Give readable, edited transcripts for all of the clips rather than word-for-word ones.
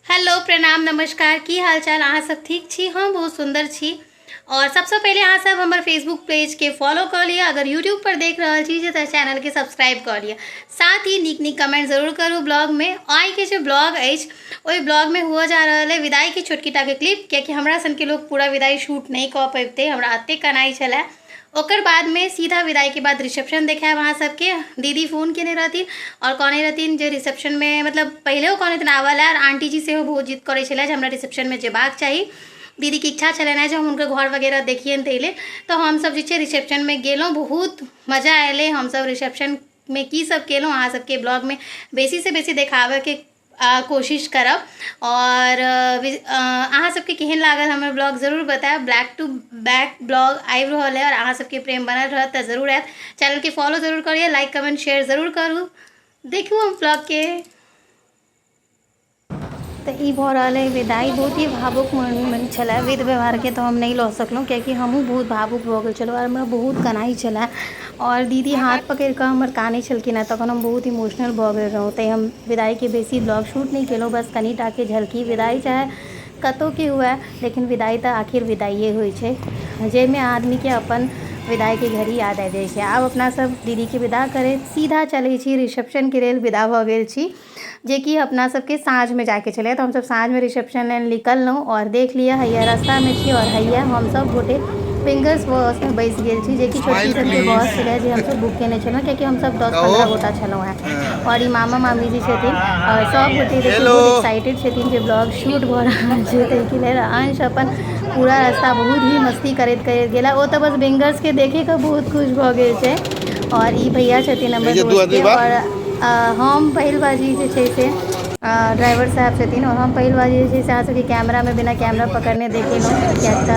Hello प्रणाम नमस्कार की हाल चाल अहाँ सब ठीक छी। हम बहुत सुंदर छी और सबसे पहले अहाँ सब हमारे फेसबुक पेज के फॉलो कर लिया। अगर यूट्यूब पर देख रहा छी तो चैनल के सब्सक्राइब कर लिया। साथ ही नीक नीक कमेंट जरूर करूँ ब्लॉग में। आई के जो ब्लॉग ओई ब्लॉग में हुआ जा रहा है विदाई की छोटकीटा के क्लिप, क्या हमरा सन के लोग पूरा विदाई शूट नहीं कर पाते, हमरा अत्ते कनाई चला। ओकर बाद में सीधा विदाई के बाद रिसेप्शन देखा वहाँ सबके दीदी फोन केने रहती और कहने रहती जो रिसेप्शन में मतलब पहले कहने दिन आवल है और आंटी जी से बहुत जिद करे छे हमरा रिसेप्शन में जेबाक चाहिए। दीदी की इच्छा छे जो हम उनके घर वगैरह देखिए तैले तो हम सब जो रिसेप्शन में गेलों, बहुत मजा आए। हम सब रिसेप्शन में की सब केलों अहाँ सबके ब्लॉग में बेसी से बेसी देखावे के कोशिश करब। और अहाँ सबके केहन लागल हमर ब्लॉग जरूर बताएब। बैक टू बैक ब्लॉग आबि रहल है और अहाँ सबके प्रेम बनल रहत तो जरूर आयत। चैनल के फॉलो जरूर करिए, लाइक कमेंट शेयर जरूर करूँ। देखू हम ब्लॉग के तो ई भ रहा है विदाई। बहुत ही भावुक मोमेंट छला। विध व्यवहार के तो हम नहीं लऽ सकलूँ क्योंकि हमहूँ बहुत भावुक भऽ गेल छलहुँ और हमरा बहुत कनाई छला और दीदी हाथ पकड़ कऽ हमर कानै छलखिन हेँ, तखन हम बहुत इमोशनल भऽ गेल रहौं। तैं हम विदाई के बेसी ब्लॉग शूट नहीं केलहुँ, बस कनिटा के झलकी। विदाई चाहे कतौ के हुए लेकिन विदाई तो आखिर विदाइए होइ छै, जाहिमे आदमी के अपन विदाई के घड़ी याद आबि जाइ छै। आब अपना सब दीदी के विदा करे सीधा चलै छी रिसेप्शन के लेल विदा भऽ गेल छी, जे कि अपना सबके साँझ में जाके छलै। तो हम सब साँझ में रिसेप्शन लेल निकललहुँ और देख लिया हैया रास्ता में छी और हैया हम सब गोटे फिंगर्स बस में बैस गेल छी, जे कि छोटकी सबके बस छलै जे हम सब बुक केने छलहुँ क्योंकि हम सब 10-15 गोटा छलहुँ हैं। और ई मामा मामी जी छथिन और सब गोटे देखिए बहुत एक्साइटेड छथिन जे ब्लॉग शूट भऽ रहल छै। ताहिके लेल अंश अपन पूरा रास्ता बहुत ही मस्ती करैत करैत गेला। ओ तो बस फिंगर्स के देखे के बहुत खुश भऽ गेल छै। और ई भैया छथिन हमर दोस्त के और हम पहिलबाजी जे छै से ड्राइवर साहब छथिन और हम पहिलबाजी जे छै से अहाँ सबके कैमरा में बिना कैमरा पकड़ने देखेलहुँ किएक।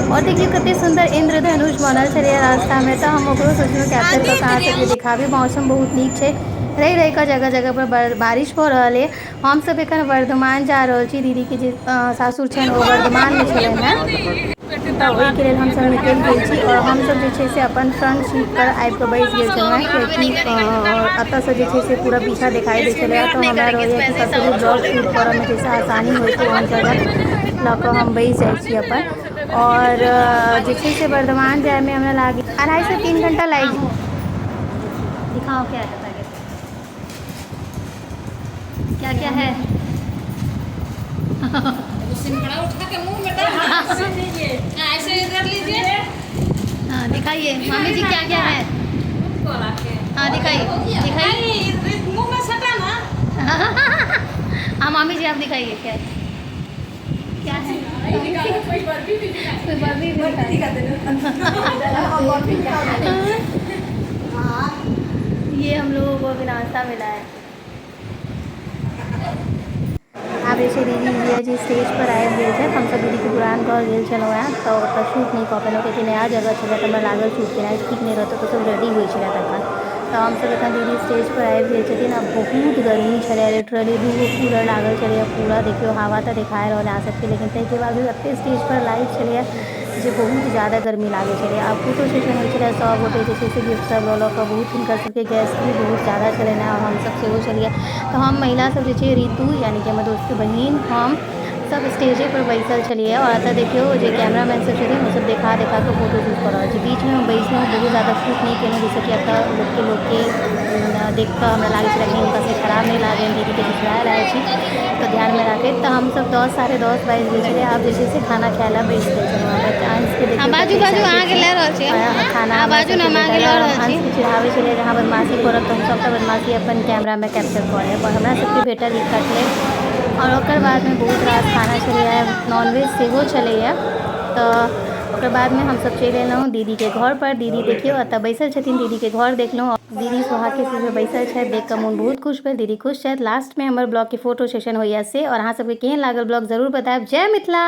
और देखियो कते सुंदर इंद्रधनुष बनल छलै रास्ता में, तो हम ओकरो सोचलहुँ कैप्चर कऽ अहाँ सबके दिखाबी। मौसम बहुत नीक छै, रहि कऽ जगह जगह पर बारिश हो रहल है। हम सब एखन वर्धमान जा रहल छी, दीदी के जे सासुर छनि ओ वर्धमान में छलनि हैं, तो ओहिके लेल हमसब निकलि गेल छी। और हमसब जे छै से अपन फ्रंट सीट पर आबि कऽ बैस गेल छलहुँ हैं कियाकि एतऽसँ जे छै से पूरा पीछा दिखाई दै छलै। तो हमरा रहैए कि कतहु भी ब्लॉग शूट करऽ में जैसे आसानी होइतै ओहन जगह लऽ कऽ हम बैस जाइ छी अपन। और जे छै से वर्धमान जाए में हमरा लागे 2.5 से 3 घंटा लागि। दिखाओ क्या है, क्या क्या है। उठा के मुंह में डाल ऐसे इधर लीजिए। हाँ दिखाइए मामी जी क्या क्या है। हाँ दिखाइए दिखाइए मुंह में सटा ना। हाँ मामी जी आप दिखाइए क्या है क्या है। कोई बर्फी ये हम लोगों को अभी नाश्ता मिला है। आब जैसे दीदी जी स्टेज पर आबि गेल छथि। हम सब दीदी के पुरान घर गेल छलहुँ हैं तो ओतऽ शूट नहीं कऽ पेलहुँ क्योंकि नया जगह छलै तो हमरा लागल शूट केनाइ ठीक नहीं रहतै, तो सब रेडी होइ छलै तखन। तो हम सब एखन दीदी स्टेज पर आबि गेल छथिन। अब बहुत गर्मी छलै, लिटरली 2 कूलर लागल छलै पूरा। देखियो हवा तो दिखा रहल है अहाँ सबके, लेकिन ताहिके बावजूद एते स्टेज पर लाइट छलै जे बहुत ज़्यादा गर्मी लागै छलै। आब फोटो सेशन होइ छलै, सब गोटे जे छै से गिफ्ट सब लऽ कऽ बहुत हिनकर सबके गेस्ट भी बहुत ज़्यादा छलनि हैं और हमसब सेहो छलिए। तो हम महिला सब जे छै ऋतु यानी कि हमर दोस्त के बहिन हम सब स्टेजे पर बैसल छलिए। और एतऽ देखियो जे कैमरामैन सब छथिन वो सब देखा कऽ फोटो शूट कऽ रहल छै। बीच में हम बैसलहुँ, बहुत ज़्यादा शूट नहीं केलहुँ जैसे कि एतऽ लोक के देख कऽ हमरा लागै छलै कि हुनका से खराब नहीं लागै, दीदी के ससुराल आयल छी तो ध्यान में राखैत। तो हम सब 10 साढ़े 10 बाजि गेल छलै। आब जे छै से खाना खाय लए बैस गेल छलहुँ। अंश के देखियो बाजू बाजू अहाँ के लऽ रहल छी खाना बाजू ना मांगे लऽ रहल छी। अंश के चिढ़ाबै छलै जे अहाँ बदमाशी करब तो हम सबटा बदमाशी अपन कैमरा में कैप्चर कऽ लेब। और हमरा सबके भेटल ई कटलेट और ओकर बाद में बहुत रास खाना छलैए, नॉनवेज सेहो छलैए। तो ओकर बाद में हम सब चलि एलहुँ दीदी के घर पर। दीदी देखियो एतऽ बैसल छथिन, दीदी के घर देखलहुँ। दीदी सोहाके से बैसल छथि, देख कऽ मोन बहुत खुश भेल, दीदी खुश छथि। लास्ट में हमर ब्लॉग के फोटो सेशन होइए से। और अहाँ सबके केहन लागल ब्लॉग जरूर बताएब। जय मिथिला।